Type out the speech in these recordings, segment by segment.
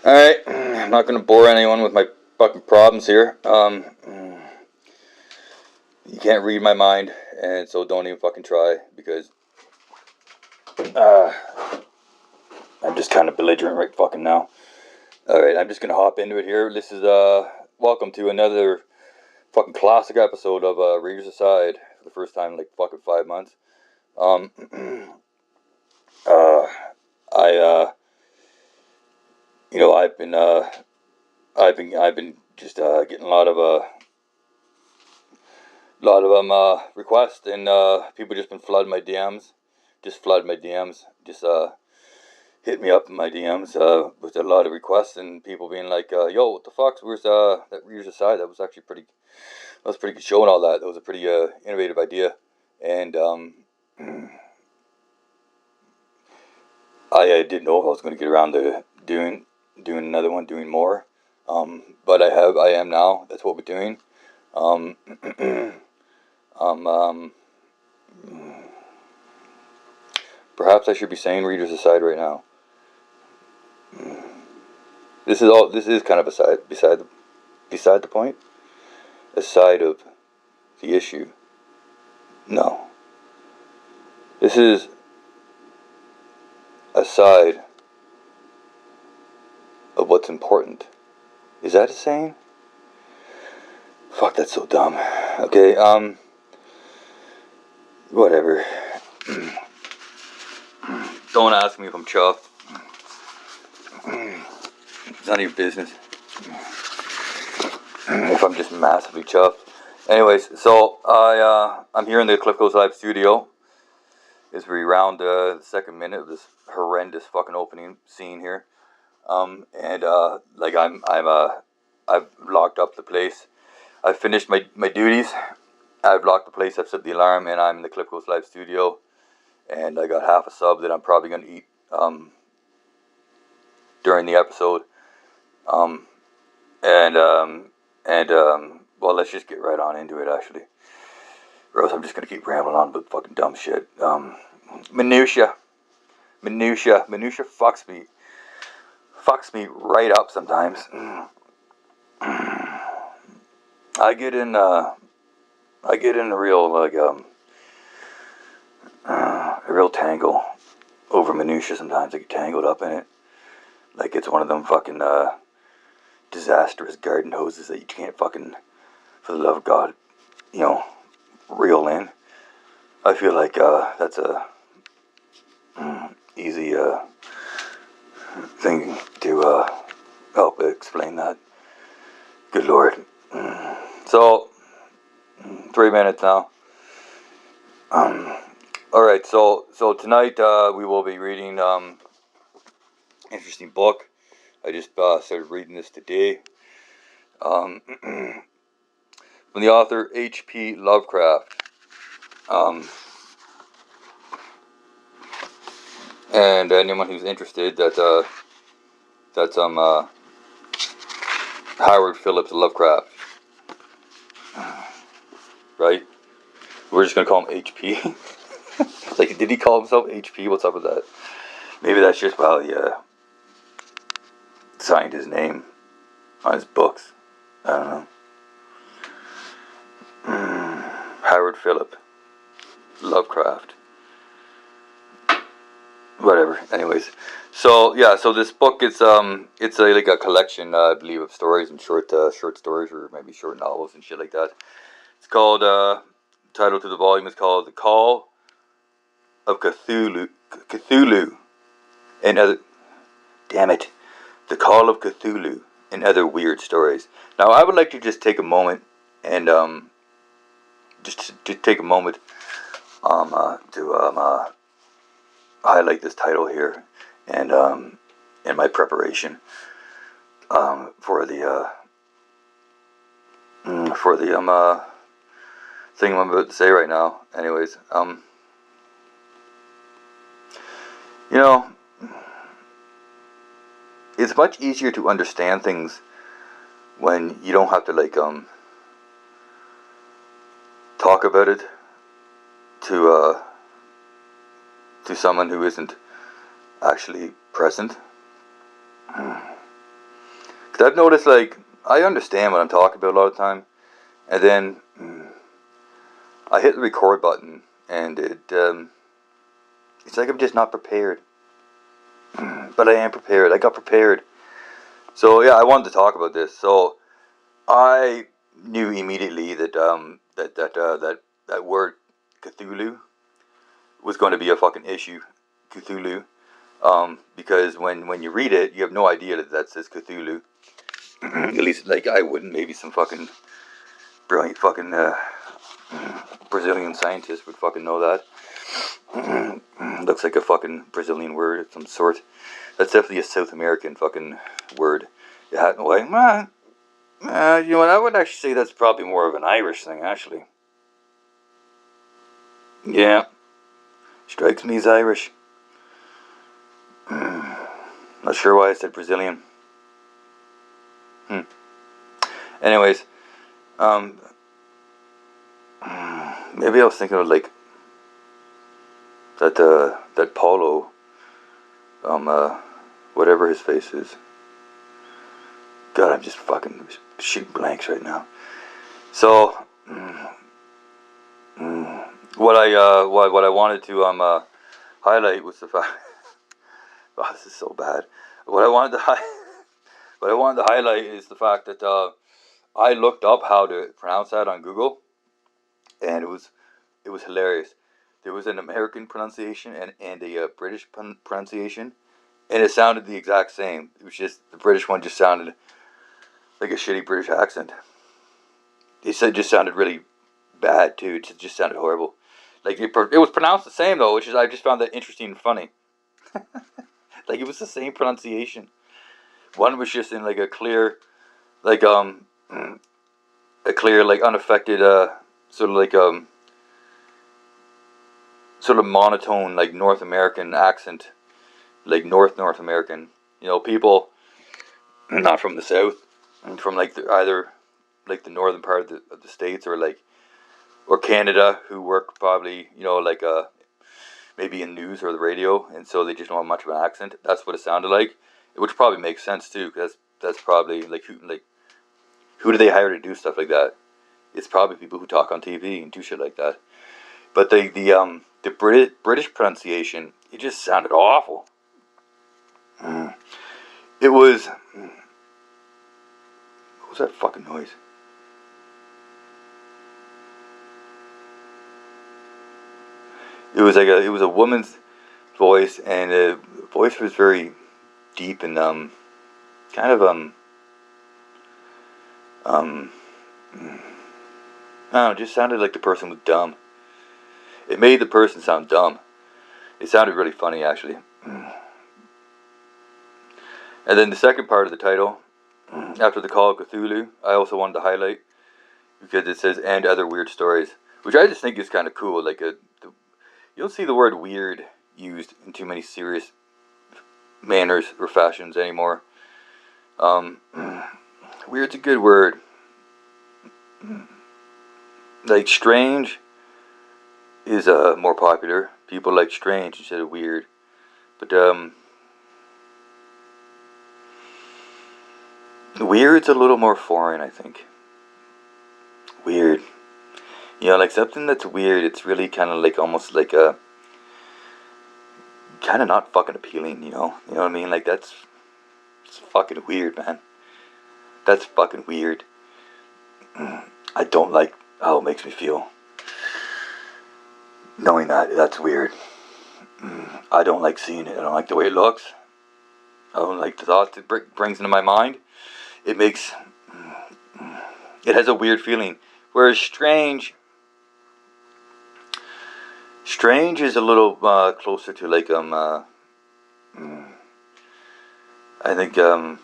Alright, I'm not gonna bore anyone with my fucking problems here. You can't read my mind, and so don't even fucking try, because uh, I'm just kind of belligerent right fucking now. Alright, I'm just gonna hop into it here. This is, welcome to another fucking classic episode of, Readers Aside, for the first time in like fucking 5 months. Um, uh, you know, I've been just, getting a lot of, requests, and people just been flooding my DMs, just hit me up in my DMs with a lot of requests, and people being like, "Yo, what the fuck? Where's that Readers Aside? That was actually pretty. That was a pretty good show and all that. That was a pretty innovative idea." And I didn't know if I was going to get around to doing another one, doing more. But I am now. That's what we're doing. Um, um, Perhaps I should be saying Readers Aside right now. This is kind of beside the point, aside of the issue. No, this is aside of what's important. Is that a saying? Fuck, that's so dumb. Okay, whatever. Don't ask me if I'm chuffed. It's none of your business. If I'm just massively chuffed. Anyways, so I'm here in the Cliff Goes Live studio as we round the second minute of this horrendous fucking opening scene here. And like I've locked up the place. I've finished my duties. I've locked the place. I've set the alarm, and I'm in the Cliff Goes Live studio. And I got half a sub that I'm probably gonna eat during the episode. Well, let's just get right on into it, actually. Or else I'm just gonna keep rambling on about fucking dumb shit. Minutia fucks me right up sometimes. I get in a real a real tangle over minutia sometimes. I get tangled up in it, like it's one of them fucking disastrous garden hoses that you can't fucking, for the love of God, reel in. I feel like that's a easy thing to help explain that. Good Lord. So, 3 minutes now. Alright, so tonight we will be reading interesting book. I just started reading this today. From the author H.P. Lovecraft. And anyone who's interested, that's Howard Phillips Lovecraft. Right? We're just gonna call him HP. Like, did he call himself HP? What's up with that? Maybe that's just how he signed his name on his books. I don't know. Howard Phillips Lovecraft. Whatever. Anyways, so yeah, so this book it's like a collection, I believe, of stories and short stories, or maybe short novels and shit like that. It's called title to the volume is called The Call of Cthulhu and Other. Damn it, The Call of Cthulhu and Other Weird Stories. Now, I would like to just take a moment and just to take a moment to highlight this title here, and in my preparation for the thing I'm about to say right now. Anyways, you know, it's much easier to understand things when you don't have to talk about it to someone who isn't actually present. I've noticed, like, I understand what I'm talking about a lot of the time, and then I hit the record button, and it's like I'm just not prepared. But I am prepared. I got prepared. So yeah, I wanted to talk about this. So I knew immediately that that word Cthulhu was going to be a fucking issue. Cthulhu. Because when you read it, you have no idea that says Cthulhu. At least, like, I wouldn't. Maybe some fucking brilliant fucking Brazilian scientist would fucking know that. Looks like a fucking Brazilian word of some sort. That's definitely a South American fucking word. Yeah, like, you know what? I would actually say that's probably more of an Irish thing, actually. Yeah, strikes me as Irish. Not sure why I said Brazilian. Anyways, maybe I was thinking of like that Paulo, whatever his face is. God, I'm just fucking shooting blanks right now. So, what I wanted to highlight was the fact. Oh, this is so bad. What I wanted to what I wanted to highlight is the fact that I looked up how to pronounce that on Google, and it was hilarious. There was an American pronunciation and a British pronunciation, and it sounded the exact same. It was just the British one just sounded like a shitty British accent. It just sounded really bad too. It just sounded horrible. Like it was pronounced the same though, which is I just found that interesting and funny. Like it was the same pronunciation. One was just in like a clear, like a clear like unaffected sort of like sort of monotone like North American accent, like North American. You know, people not from the South, and from like either like the northern part of the states or Canada who work probably like maybe in news or the radio, and so they just don't have much of an accent. That's what it sounded like, which probably makes sense too. Cause that's probably like who do they hire to do stuff like that? It's probably people who talk on TV and do shit like that. But the British pronunciation, it just sounded awful. It was. What was that fucking noise? It was like it was a woman's voice, and the voice was very deep and kind of I don't know, it just sounded like the person was dumb. It made the person sound dumb. It sounded really funny actually. And then the second part of the title, after the Call of Cthulhu, I also wanted to highlight because it says "and other weird stories," which I just think is kind of cool. Like you don't see the word "weird" used in too many serious manners or fashions anymore. Weird's a good word. Like strange is more popular. People like strange instead of weird. But weird's a little more foreign, I think. Weird. You know, like something that's weird, it's really kind of like almost like a kind of not fucking appealing, you know? You know what I mean? Like it's fucking weird, man. That's fucking weird. I don't like how it makes me feel. Knowing that's weird. I don't like seeing it. I don't like the way it looks. I don't like the thoughts it brings into my mind. It has a weird feeling. Whereas strange is a little closer to like I think to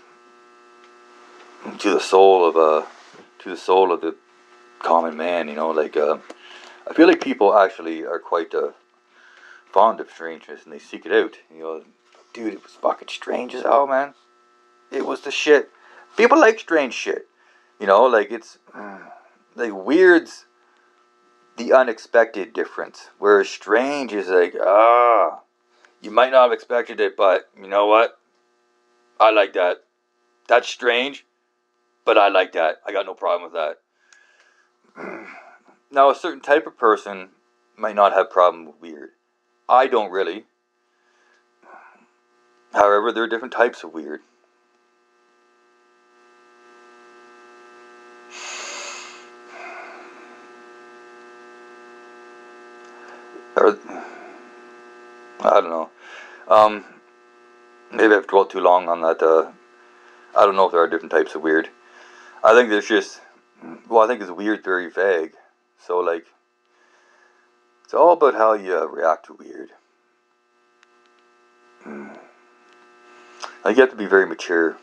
the soul of the common man. You know, like I feel like people actually are quite fond of strangeness and they seek it out. You know, dude, it was fucking strange as hell, man. It was the shit. People like strange shit. You know, like it's like weird's the unexpected difference. Whereas strange is like, you might not have expected it, but you know what? I like that. That's strange. But I like that. I got no problem with that. Now, a certain type of person might not have problem with weird. I don't really. However, there are different types of weird. Or, I don't know. Maybe I've dwelt too long on that. I don't know if there are different types of weird. I think there's just, well, I think it's weird very vague. So, like, it's all about how you react to weird. I think you have to be very mature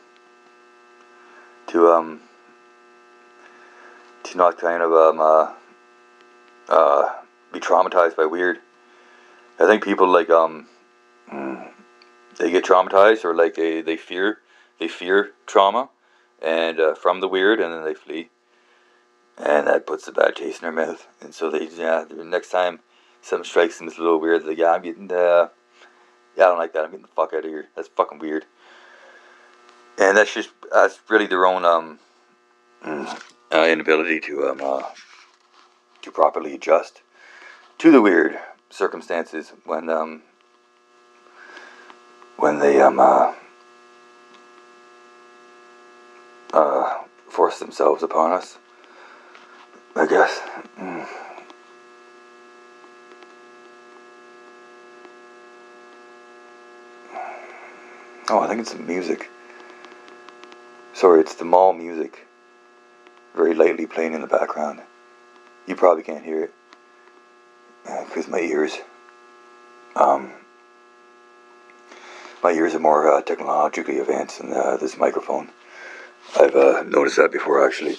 to not kind of be traumatized by weird. I think people like they get traumatized, or like they fear trauma and from the weird, and then they flee, and that puts a bad taste in their mouth. And so the next time something strikes them as a little weird, they're like, yeah, I'm getting I don't like that. I'm getting the fuck out of here. That's fucking weird. And that's really their own inability to properly adjust to the weird circumstances when they force themselves upon us, I guess. Oh, I think it's the music. Sorry, it's the mall music. Very lightly playing in the background. You probably can't hear it. Because my ears are more technologically advanced than this microphone. I've noticed that before, actually.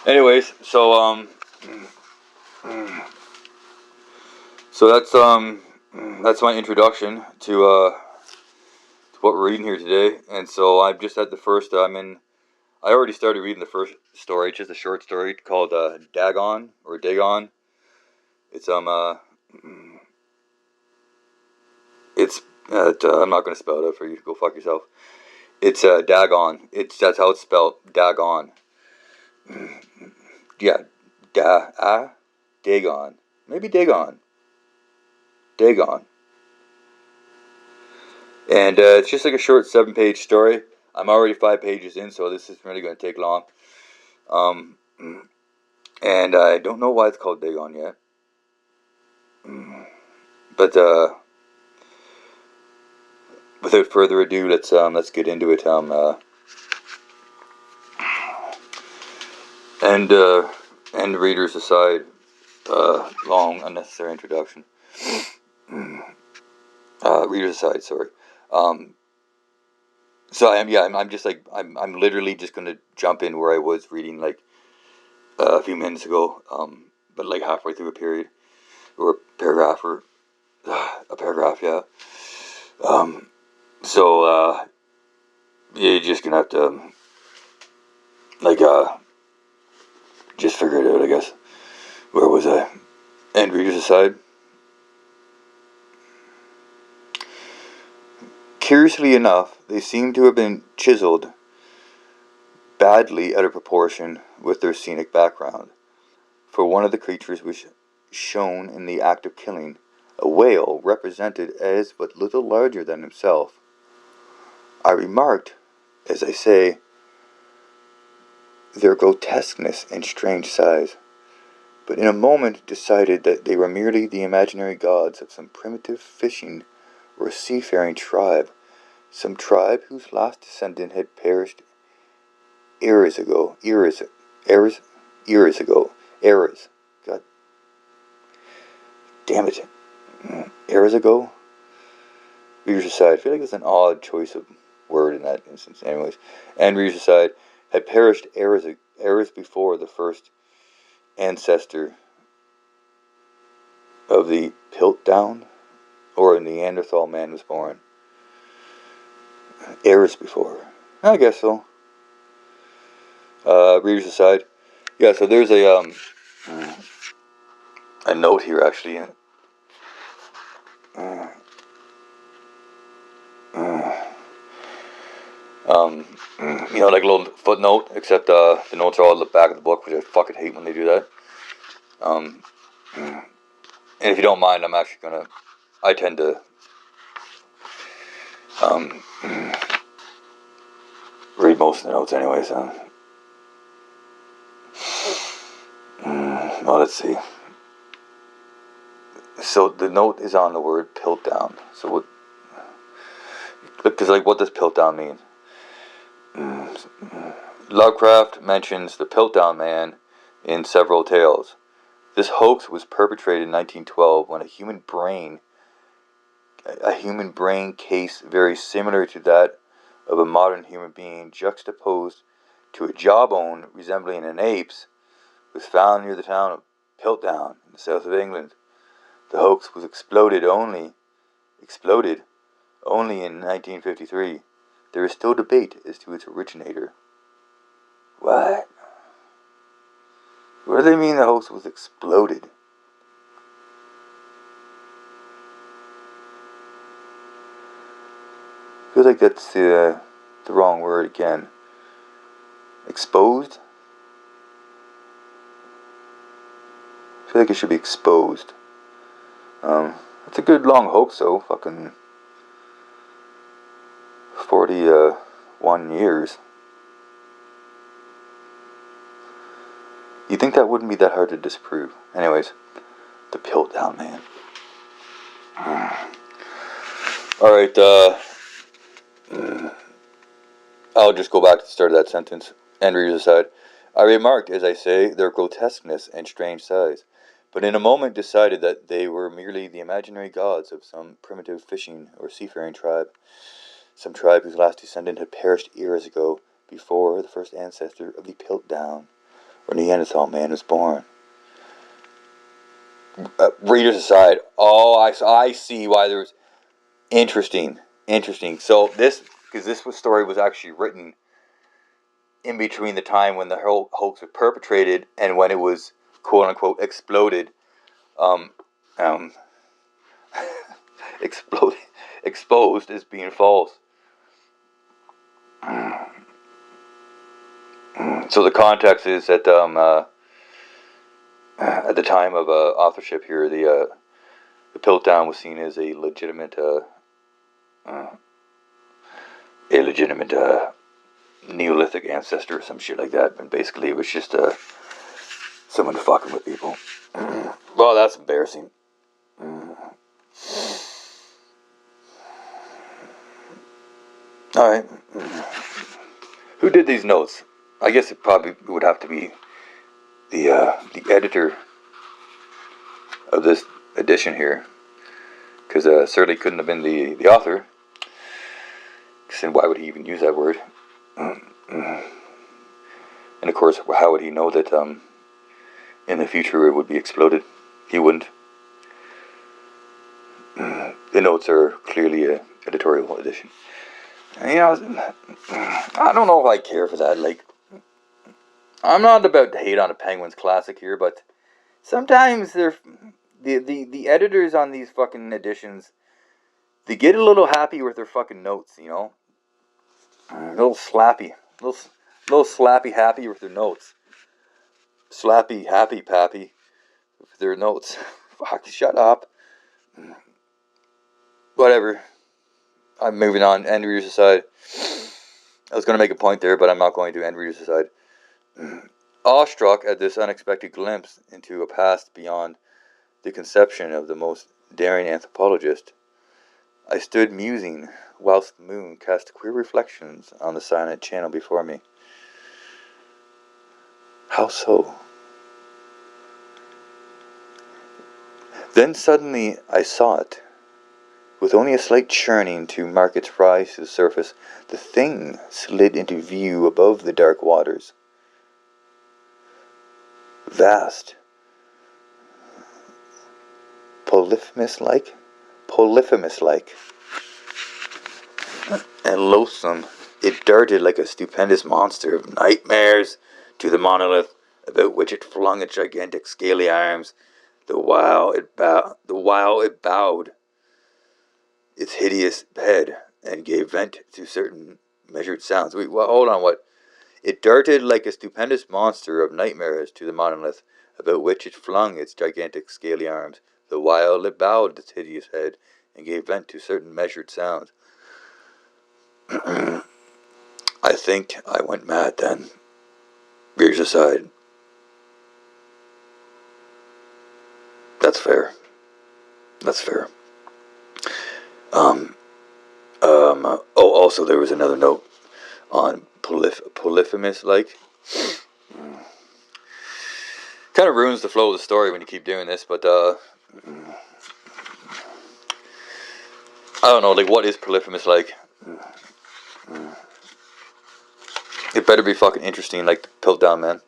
Anyways, so that's my introduction to what we're reading here today. And so I'm just at the first. I already started reading the first story. It's just a short story called Dagon or Dagon. It's I'm not gonna spell it out for you. Go fuck yourself. It's Dagon. That's how it's spelled. Dagon. Yeah, Dagon. Maybe Dagon. Dagon. And it's just like a short 7-page story. I'm already 5 pages in, so this isn't really going to take long. And I don't know why it's called Dagon yet. But without further ado, let's get into it. And readers aside, long unnecessary introduction. Readers aside, sorry. So I'm just like I'm literally just gonna jump in where I was reading like a few minutes ago. But like halfway through a period or a paragraph or a paragraph, yeah. So you're just gonna have to like just figure it out, I guess. Where was I? And readers aside. Curiously enough, they seem to have been chiseled badly out of proportion with their scenic background. For one of the creatures was shown in the act of killing, a whale represented as but little larger than himself. I remarked, as I say, their grotesqueness and strange size, but in a moment decided that they were merely the imaginary gods of some primitive fishing or seafaring tribe, some tribe whose last descendant had perished eras ago. God damn it. Eras ago? Readers aside. I feel like it's an odd choice of word in that instance. Anyways. And readers aside, had perished eras before the first ancestor of the Piltdown or Neanderthal man was born. Eras before. I guess so. Readers aside. Yeah, so there's a note here actually. Like a little footnote, except the notes are all at the back of the book, which I fucking hate when they do that. Um, and if you don't mind, I tend to um, read most of the notes anyway, so. Well, let's see. So the note is on the word Piltdown. So because what does Piltdown mean? Lovecraft mentions the Piltdown Man in several tales. This hoax was perpetrated in 1912 when a human brain case very similar to that of a modern human being juxtaposed to a jawbone resembling an ape's was found near the town of Piltdown in the south of England. The hoax was exploded only in 1953. There is still debate as to its originator. What? What do they mean the hoax was exploded? I feel like that's the wrong word again. Exposed? I feel like it should be exposed. It's a good long hoax though. Fucking 41 years. You'd think that wouldn't be that hard to disprove. Anyways, the Piltdown Man. Alright, I'll just go back to the start of that sentence. End readers aside. I remarked, as I say, their grotesqueness and strange size, but in a moment decided that they were merely the imaginary gods of some primitive fishing or seafaring tribe. Some tribe whose last descendant had perished eras ago, before the first ancestor of the Piltdown, or Neanderthal man, was born. Readers aside, I see why there's interesting. So because this story was actually written in between the time when the whole hoax was perpetrated and when it was quote unquote exploded, um, um, exposed as being false. So the context is that at the time of authorship here, the Piltdown was seen as a legitimate Neolithic ancestor or some shit like that, and basically it was just someone fucking with people. Well, that's embarrassing. All right, who did these notes? I guess it probably would have to be the editor of this edition here, because certainly couldn't have been the author. Because why would he even use that word? And of course, how would he know that in the future it would be exploded? He wouldn't. The notes are clearly an editorial edition. And, I don't know if I care for that. Like, I'm not about to hate on a Penguins classic here, but sometimes the editors on these fucking editions, they get a little happy with their fucking notes, a little slappy, little slappy happy with their notes. Slappy happy pappy with their notes. Fuck, shut up. Whatever. I'm moving on. End readers aside. I was going to make a point there, but I'm not going to. End readers aside. Awestruck at this unexpected glimpse into a past beyond the conception of the most daring anthropologist, I stood musing whilst the moon cast queer reflections on the silent channel before me. How so? Then suddenly I saw it. With only a slight churning to mark its rise to the surface, the thing slid into view above the dark waters. Vast. Polyphemus-like, and loathsome, it darted like a stupendous monster of nightmares to the monolith about which it flung its gigantic scaly arms, the while it bowed its hideous head and gave vent to certain Measured sounds. Wait, well, hold on, what? It darted like a stupendous monster of nightmares to the monolith, about which it flung its gigantic scaly arms, the while it bowed its hideous head, and gave vent to certain measured sounds. I think I went mad then. Rears aside. That's fair. That's fair. Also there was another note on Polyphemus, like. Kind of ruins the flow of the story when you keep doing this, but, I don't know, like, what is Polyphemus like? It better be fucking interesting, like the Piltdown Man.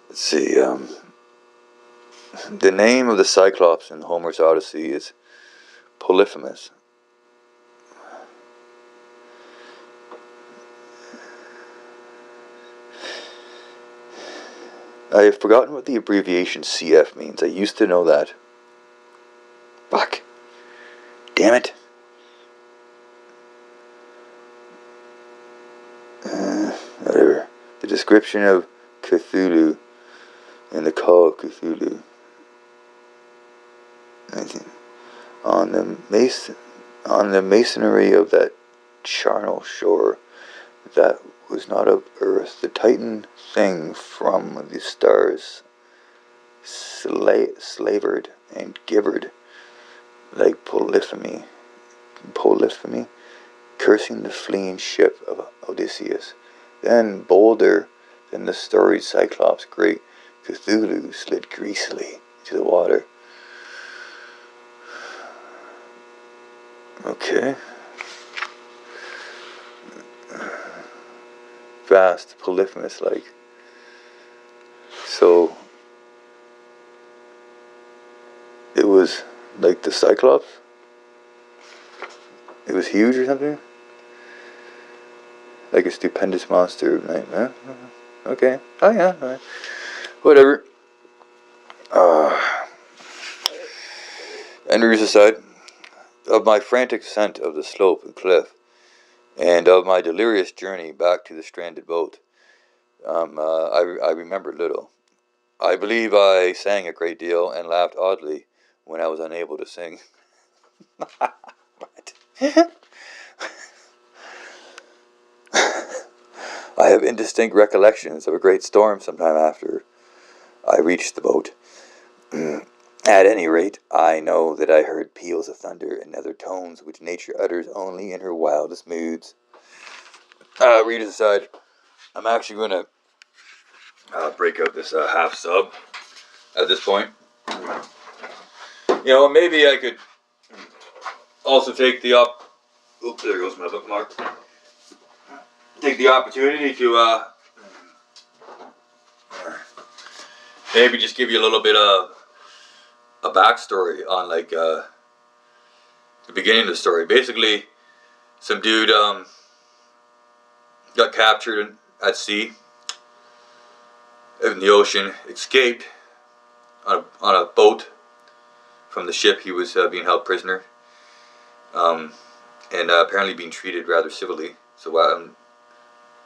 Let's see, the name of the Cyclops in Homer's Odyssey is Polyphemus. I have forgotten what the abbreviation CF means. I used to know that. Fuck. Damn it. Whatever. The description of Cthulhu and the Call of Cthulhu. On the masonry of that charnel shore that was not of earth, the Titan thing from the stars slavered and givered like Polyphemy, cursing the fleeing ship of Odysseus. Then, bolder than the storied Cyclops, great Cthulhu slid greasily into the water. Okay. Vast, Polyphemus like. So, it was like the Cyclops? It was huge or something? Like a stupendous monster of nightmare? Okay. Oh yeah, alright. Whatever. Enders aside, of my frantic ascent of the slope and cliff, and of my delirious journey back to the stranded boat, I remember little. I believe I sang a great deal and laughed oddly when I was unable to sing. What? I have indistinct recollections of a great storm sometime after I reached the boat. At any rate, I know that I heard peals of thunder and other tones which nature utters only in her wildest moods. Readers aside, I'm actually going to break out this half sub at this point. You know, maybe I could also take the oops, there goes my bookmark. Take the opportunity to maybe just give you a little bit of a backstory on like the beginning of the story. Basically, some dude got captured at sea in the ocean, escaped on a boat from the ship. He was being held prisoner, and apparently being treated rather civilly. So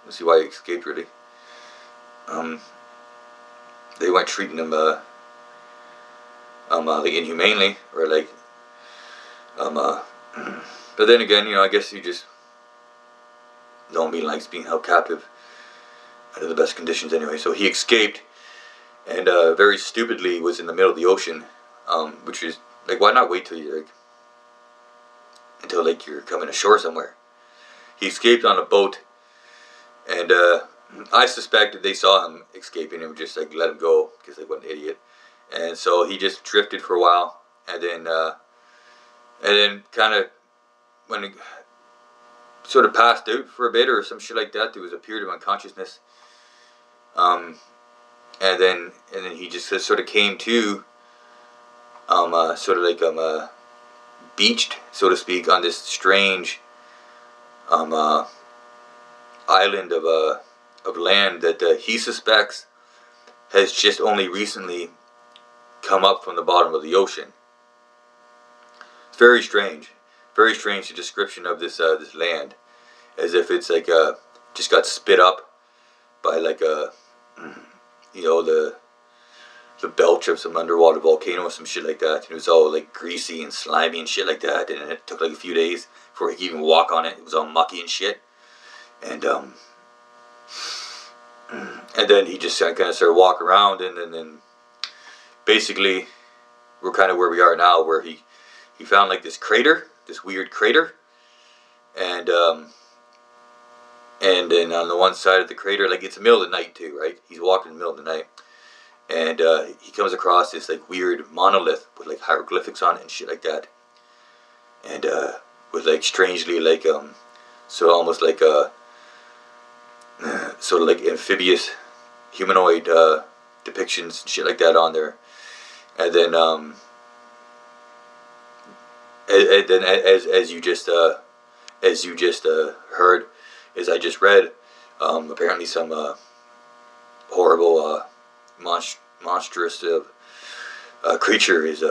let's see why he escaped really. They weren't treating him like inhumanely or like but then again, you know, I guess he just don't mean likes being held captive under the best conditions anyway. So he escaped and very stupidly was in the middle of the ocean, which is like, why not wait till you're like you're coming ashore somewhere? He escaped on a boat, and I suspect that they saw him escaping and would just like let him go because they were an idiot. And so he just drifted for a while, and then kind of when it sort of passed out for a bit or some shit like that, there was a period of unconsciousness. And then he just sort of came to, sort of like beached, so to speak, on this strange island of land that he suspects has just only recently come up from the bottom of the ocean. It's very strange, the description of this land, as if it's like just got spit up by like a, you know, the belch of some underwater volcano or some shit like that. And it was all like greasy and slimy and shit like that. And it took like a few days before he could even walk on it. It was all mucky and shit. And then he just kind of started walking around, and then basically we're kind of where we are now, where he found like this crater, this weird crater, and then on the one side of the crater, like it's the middle of the night too, right? He's walking in the middle of the night, and he comes across this like weird monolith with like hieroglyphics on it and shit like that, and with like strangely like so almost like a sort of like amphibious humanoid depictions and shit like that on there, and then as you just heard, as I just read, apparently some horrible monstrous creature is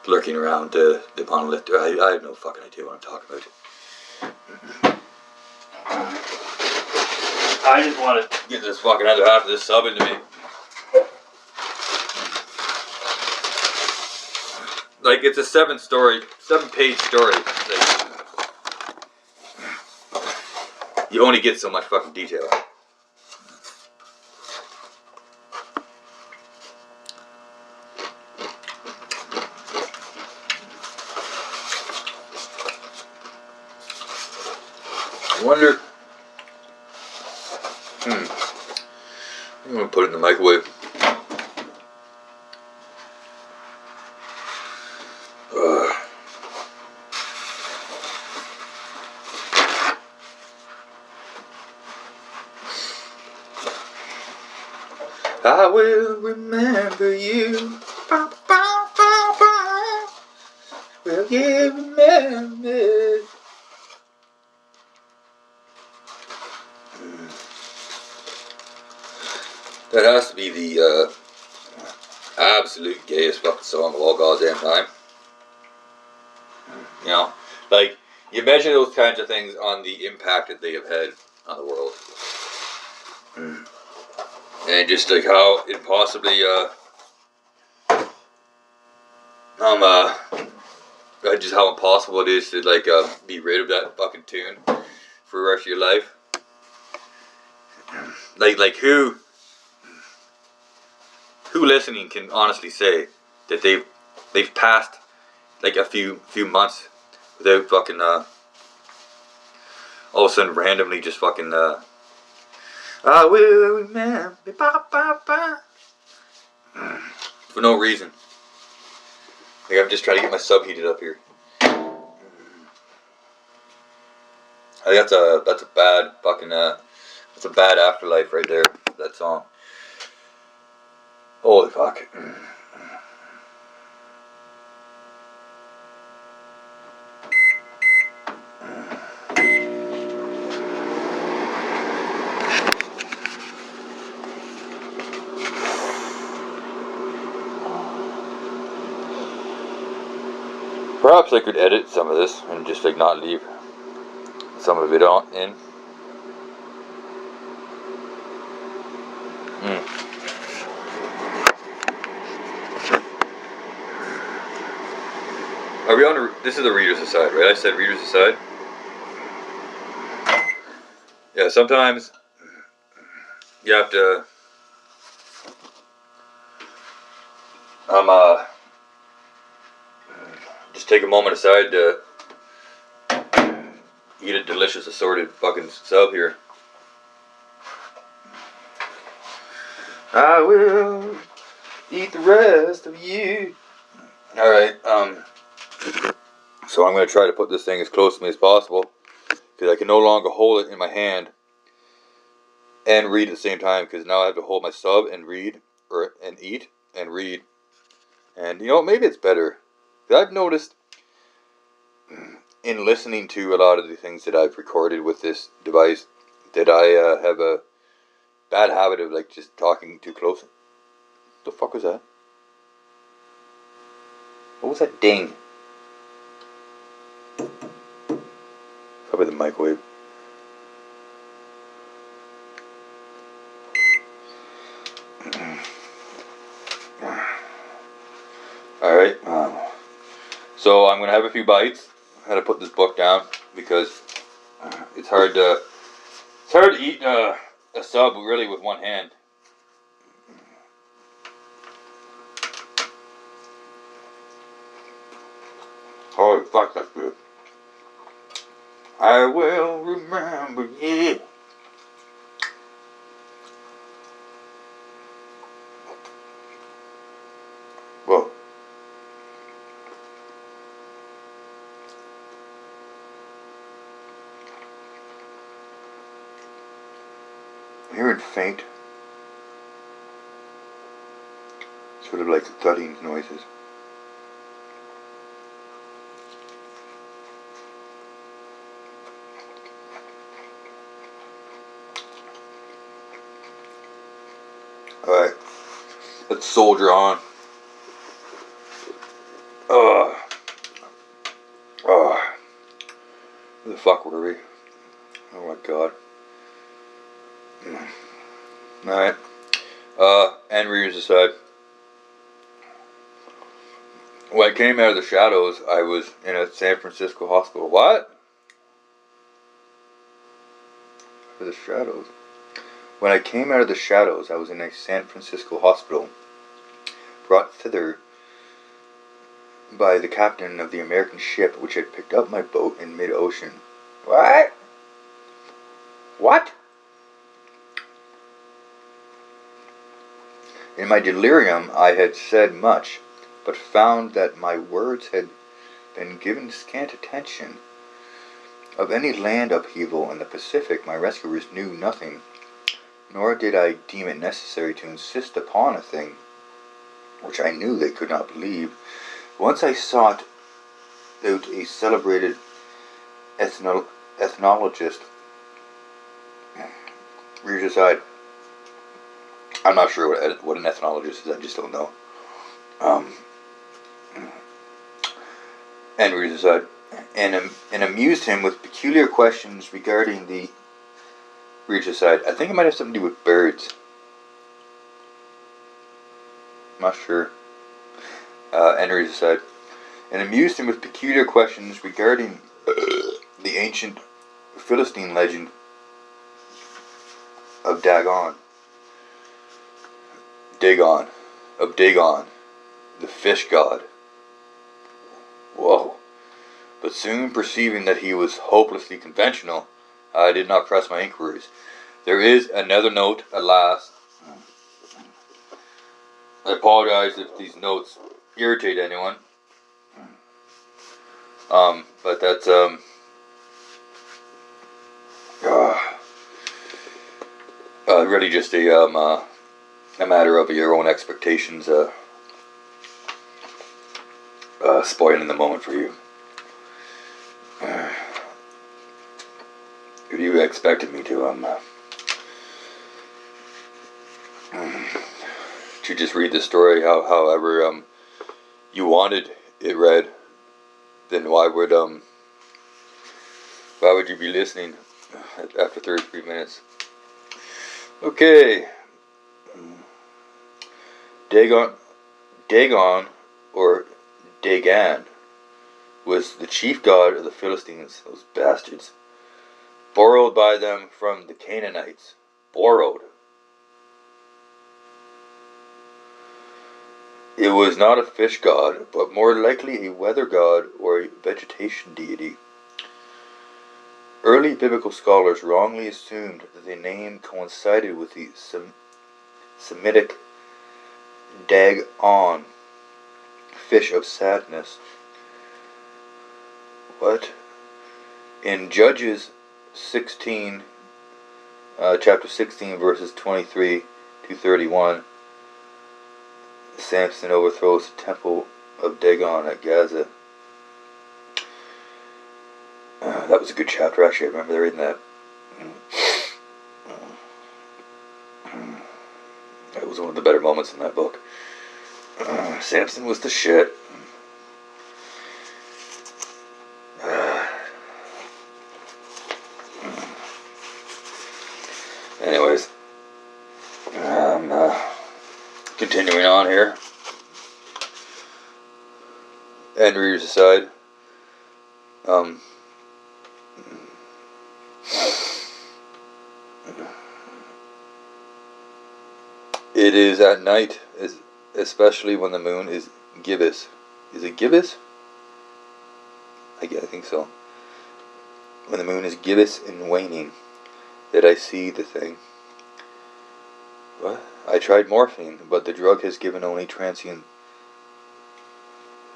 lurking around the monolith. I have no fucking idea what I'm talking about. I just want to get this fucking other half of this sub into me. Like, it's a 7-page story. Like, you only get so much fucking detail. I wonder. I'm gonna put it in the microwave. I will remember you. Ba, ba, ba, ba. Will you remember? That has to be the absolute gayest fucking song of all goddamn time. You know, like, you measure those kinds of things on the impact that they have had on the world, and just like how impossibly just how impossible it is to like be rid of that fucking tune for the rest of your life. Like who listening can honestly say that they've passed like a few months without fucking all of a sudden randomly just fucking I will remember ba, ba, ba, for no reason. Like, I'm just trying to get my sub heated up here. I think that's a bad fucking that's a bad afterlife right there. That song. Holy fuck. Perhaps I could edit some of this and just like not leave some of it on in. Are we on? This is the Reader's Aside, right? I said Reader's Aside. Yeah, sometimes you have to. Just take a moment aside to eat a delicious assorted fucking sub here. I will eat the rest of you. Alright, so I'm going to try to put this thing as close to me as possible, because I can no longer hold it in my hand and read at the same time, because now I have to hold my sub and read, and eat and read. And you know, maybe it's better. I've noticed in listening to a lot of the things that I've recorded with this device that I have a bad habit of like just talking too close. What the fuck was that? What was that ding? If I Probably the microwave. Alright, so I'm going to have a few bites. I had to put this book down because it's hard to eat a sub really with one hand. Holy fuck, that's good. I will remember you. Whoa. I'm hearing faint, sort of like thudding noises. Alright, let's soldier on. Where the fuck were we? Oh my god. Alright. And readers aside. When I came out of the shadows, I was in a San Francisco hospital. What? The shadows. When I came out of the shadows, I was in a San Francisco hospital, brought thither by the captain of the American ship which had picked up my boat in mid-ocean. What? What? In my delirium I had said much, but found that my words had been given scant attention. Of any land upheaval in the Pacific my rescuers knew nothing, nor did I deem it necessary to insist upon a thing which I knew they could not believe. Once I sought out a celebrated ethnologist. Readers aside, I'm not sure what an ethnologist is. I just don't know. And readers aside, and amused him with peculiar questions regarding the. Readers aside, I think it might have something to do with birds. I'm not sure. And readers aside, and amused him with peculiar questions regarding the ancient Philistine legend of Dagon, the fish god. Whoa. But soon perceiving that he was hopelessly conventional, I did not press my inquiries. There is another note, alas. I apologize if these notes irritate anyone. But that's really just a matter of your own expectations spoiling the moment for you. If you expected me to just read the story however you wanted it read, then why would you be listening after 33 minutes? Okay. Dagon, or Dagon, was the chief god of the Philistines, those bastards. Borrowed by them from the Canaanites. Borrowed. It was not a fish god, but more likely a weather god or a vegetation deity. Early biblical scholars wrongly assumed that the name coincided with the Semitic Dagon, fish of sadness. What? In Judges 16, chapter 16, verses 23 to 31, Samson overthrows the temple of Dagon at Gaza. That was a good chapter, actually. I remember reading that. That was one of the better moments in that book. Samson was the shit. Continuing on here. And readers aside. It is at night, especially when the moon is gibbous. Is it gibbous? I think so. When the moon is gibbous and waning, that I see the thing. What? I tried morphine, but the drug has given only transient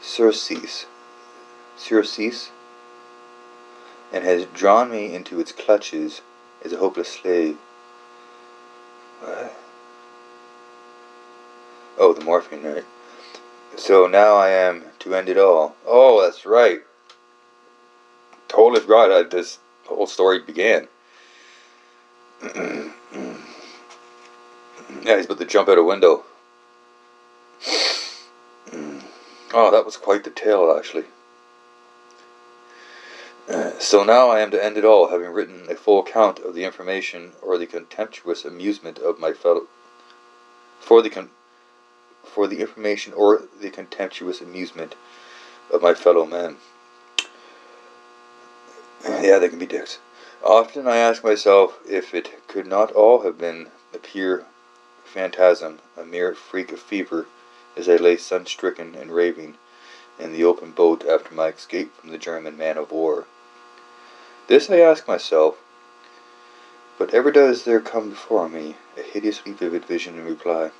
surcease, and has drawn me into its clutches as a hopeless slave. What? Oh, the morphine, right? So now I am to end it all. Oh, that's right. Totally forgot how this whole story began. Yeah, he's about to jump out a window. Oh, that was quite the tale, actually. So now I am to end it all, having written a full account of the information or the contemptuous amusement of my fellow. For the information or the contemptuous amusement of my fellow men. Yeah, they can be dicks. Often I ask myself if it could not all have been a pure phantasm, a mere freak of fever, as I lay sun-stricken and raving in the open boat after my escape from the German man-of-war. This I ask myself, but ever does there come before me a hideously vivid vision in reply.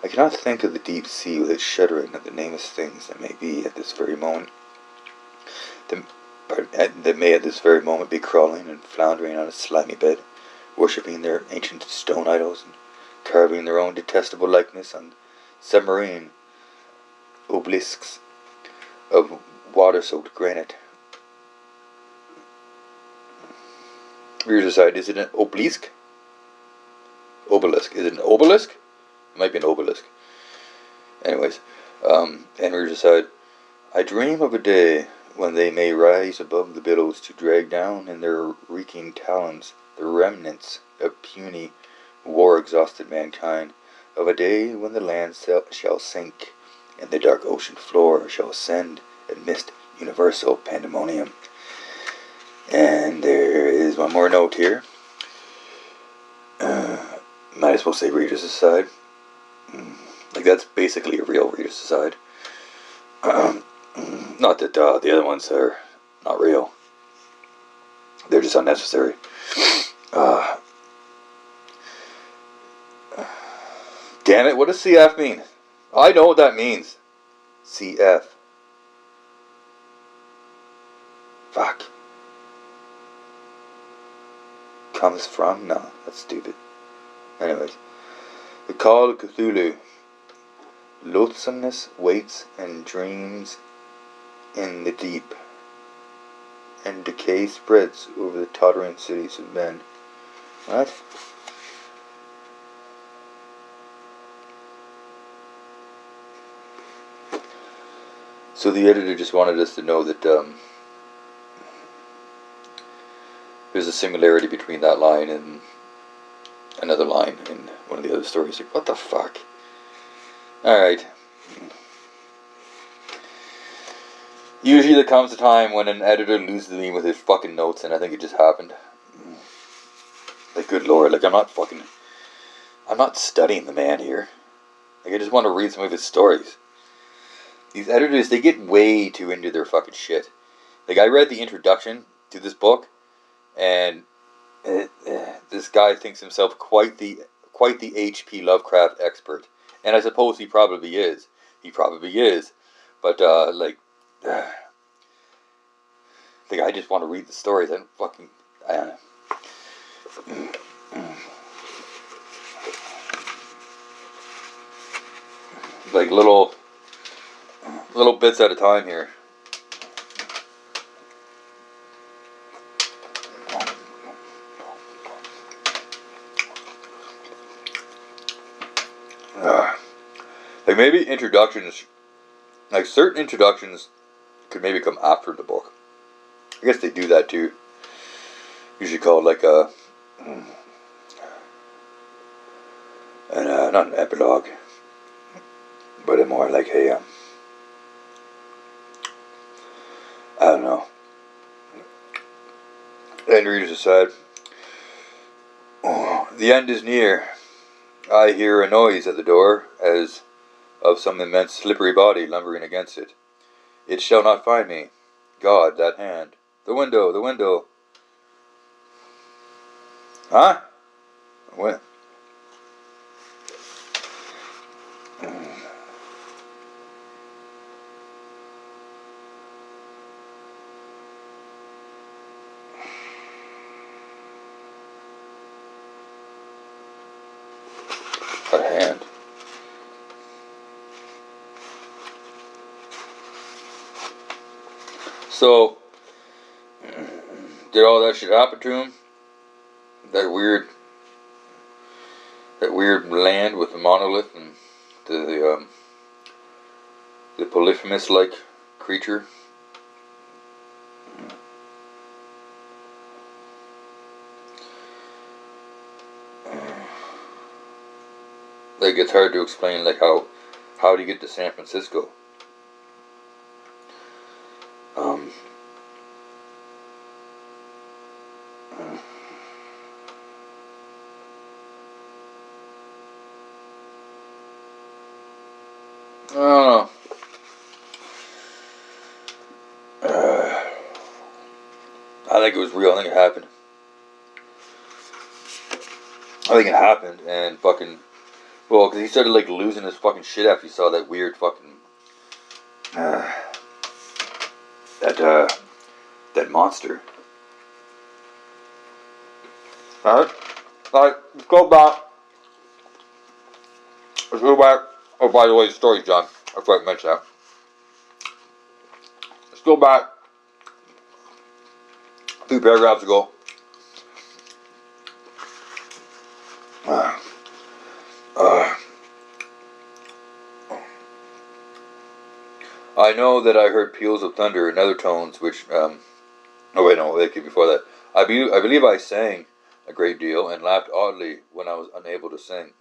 I cannot think of the deep sea with its shuddering at the nameless things that may be at this very moment, that may at this very moment be crawling and floundering on its slimy bed, worshipping their ancient stone idols and carving their own detestable likeness on submarine obelisks of water-soaked granite. Readers aside, is it an obelisk? Obelisk. Is it an obelisk? It might be an obelisk. Anyways, and readers aside, I dream of a day when they may rise above the billows to drag down in their reeking talons the remnants of puny, war-exhausted mankind, of a day when the land shall sink, and the dark ocean floor shall ascend amidst universal pandemonium. And there is one more note here. Might as well say readers aside. Like, that's basically a real readers aside. Not that the other ones are not real. They're just unnecessary. Damn it, what does CF mean? I know what that means. CF. Fuck. Comes from? No, that's stupid. Anyways. The Call of Cthulhu. Loathsomeness waits and dreams in the deep, and decay spreads over the tottering cities of men. What? So the editor just wanted us to know that there's a similarity between that line and another line in one of the other stories. Like, what the fuck? Alright. Usually there comes a time when an editor loses me with his fucking notes, and I think it just happened. Like, good lord, like, I'm not studying the man here. Like, I just want to read some of his stories. These editors, they get way too into their fucking shit. Like, I read the introduction to this book, and this guy thinks himself quite the H.P. Lovecraft expert. And I suppose he probably is. But, like, I just want to read the stories. I don't fucking... like, little bits at a time here. Like, maybe introductions, like, certain introductions could maybe come after the book. I guess they do that too. Usually called like a not an epilogue, but a more like a I don't know. End readers aside, the end is near. I hear a noise at the door, as of some immense slippery body lumbering against it. It shall not find me. God, that hand. The window, the window. Huh? What? A hand. So, did all that shit happen to him? That weird land with the monolith and the polyphemus like creature. Like, it's hard to explain, like, how do you get to San Francisco? I don't know. I think it was real. I think it happened. I think it happened, and fucking, well, because he started, like, losing his fucking shit after he saw that weird fucking, that monster. Alright? Alright, let's go back. Let's go back. Oh, by the way, the story's done. I forgot to mention that. Let's go back 2 paragraphs ago. I know that I heard peals of thunder and other tones which, oh wait, no, wait, before that. I believe I sang a great deal and laughed oddly when I was unable to sing.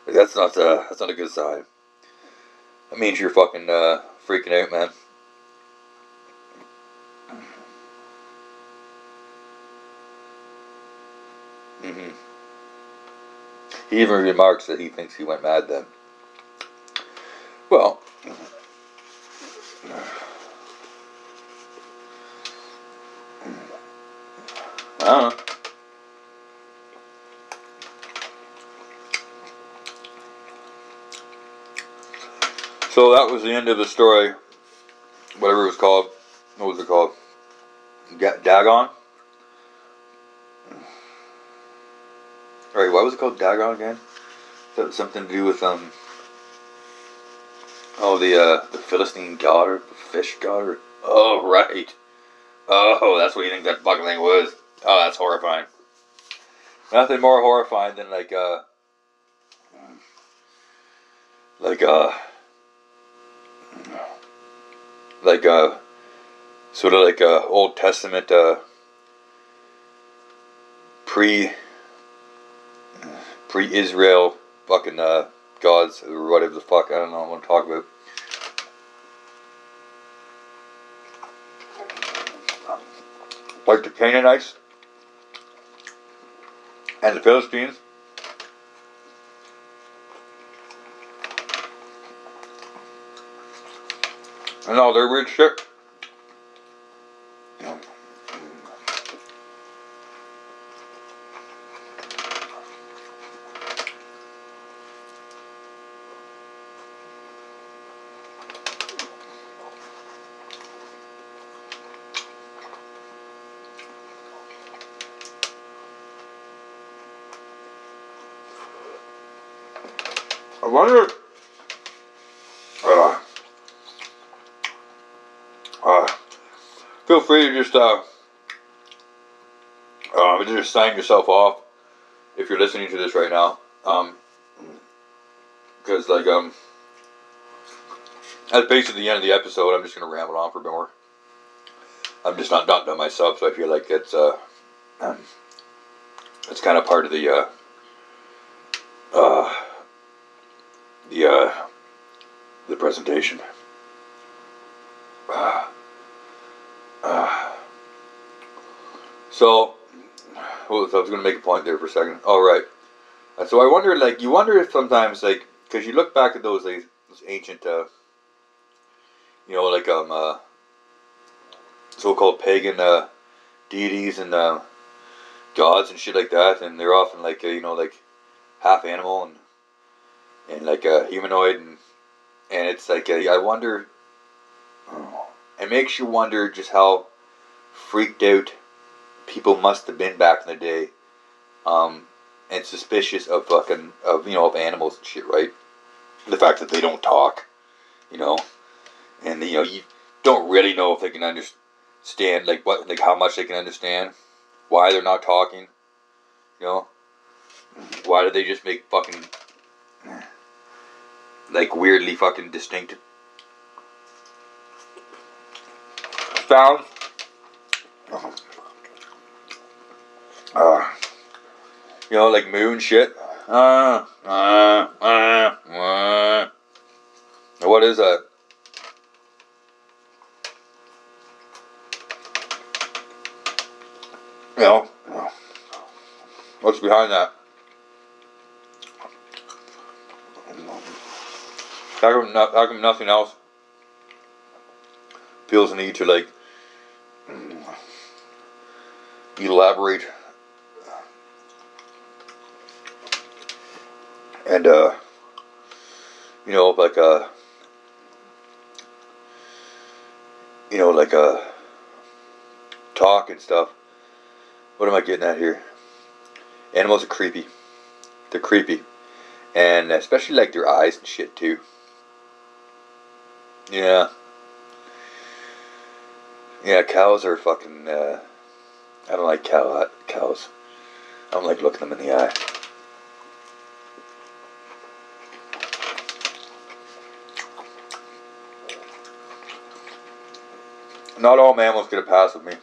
That's not a good sign. That means you're fucking freaking out, man. Mm-hmm. He even remarks that he thinks he went mad then. Well, I don't know. So that was the end of the story. Whatever it was called. What was it called? Dagon? Right, why was it called Dagon again? That was something to do with the Philistine god or the fish god or, oh right. Oh, that's what you think that fucking thing was. Oh, that's horrifying. Nothing more horrifying than like like sort of like Old Testament pre Israel fucking gods or whatever the fuck, I don't know what to talk about. Like the Canaanites and the Philistines. And all their weird shit. I wonder. Feel free to just sign yourself off if you're listening to this right now. Because that's basically the end of the episode. I'm just gonna ramble on for a bit more. I'm just not done myself, so I feel like it's kind of part of the the presentation. So, well, so I was going to make a point there for a second. All right. So I wonder, like, you wonder if sometimes, like, because you look back at those ancient, like so-called pagan deities and gods and shit like that, and they're often like, like half animal and like humanoid, and it's like, I wonder. It makes you wonder just how freaked out people must have been back in the day, and suspicious of of animals and shit, right? The fact that they don't talk, you know, and you don't really know if they can understand how much they can understand, why they're not talking, you know, why do they just make fucking like weirdly fucking distinct sounds. Like moo and shit. What is that? What's behind that? How come nothing else feels the need to like elaborate and talk and stuff. What am I getting at here? Animals are creepy. They're creepy, and especially like their eyes and shit too. Yeah. Yeah, cows are fucking. I don't like cows. I don't like looking them in the eye. Not all mammals get a pass with me.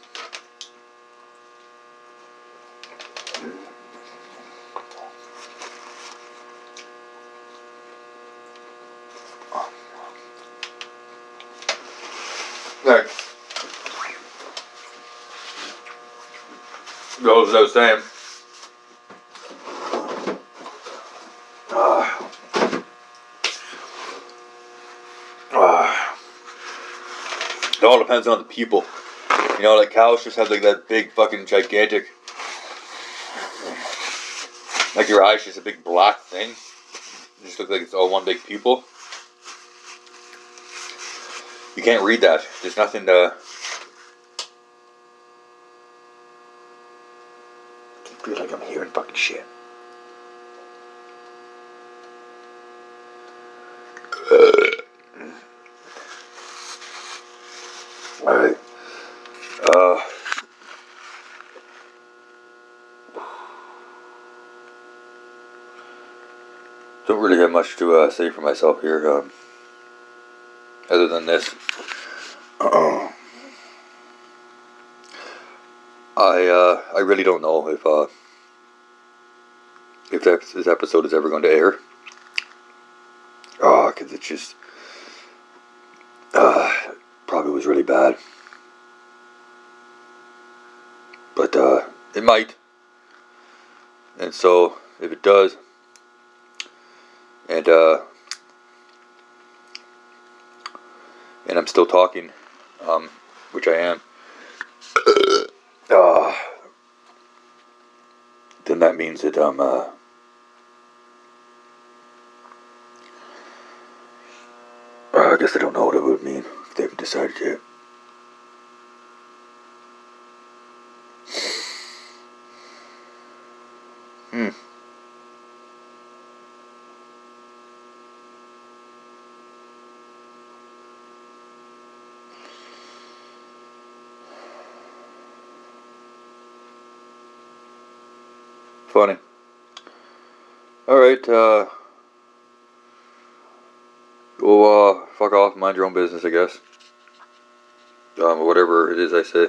Right. Goes without saying. It all depends on the people. Like cows just have like that big fucking gigantic, like your eyes just a big black thing. It just looks like it's all one big pupil. You can't read that. There's nothing to. I feel like I'm hearing fucking shit. Alright. Don't really have much to say for myself here, other than this. I really don't know if this episode is ever going to air. Because it just probably was really bad. But it might. And so if it does, and I'm still talking, which I am, then that means that I'm I guess I don't know what it would mean if they haven't decided yet. Funny. Alright, go fuck off, mind your own business, I guess. Whatever it is I say.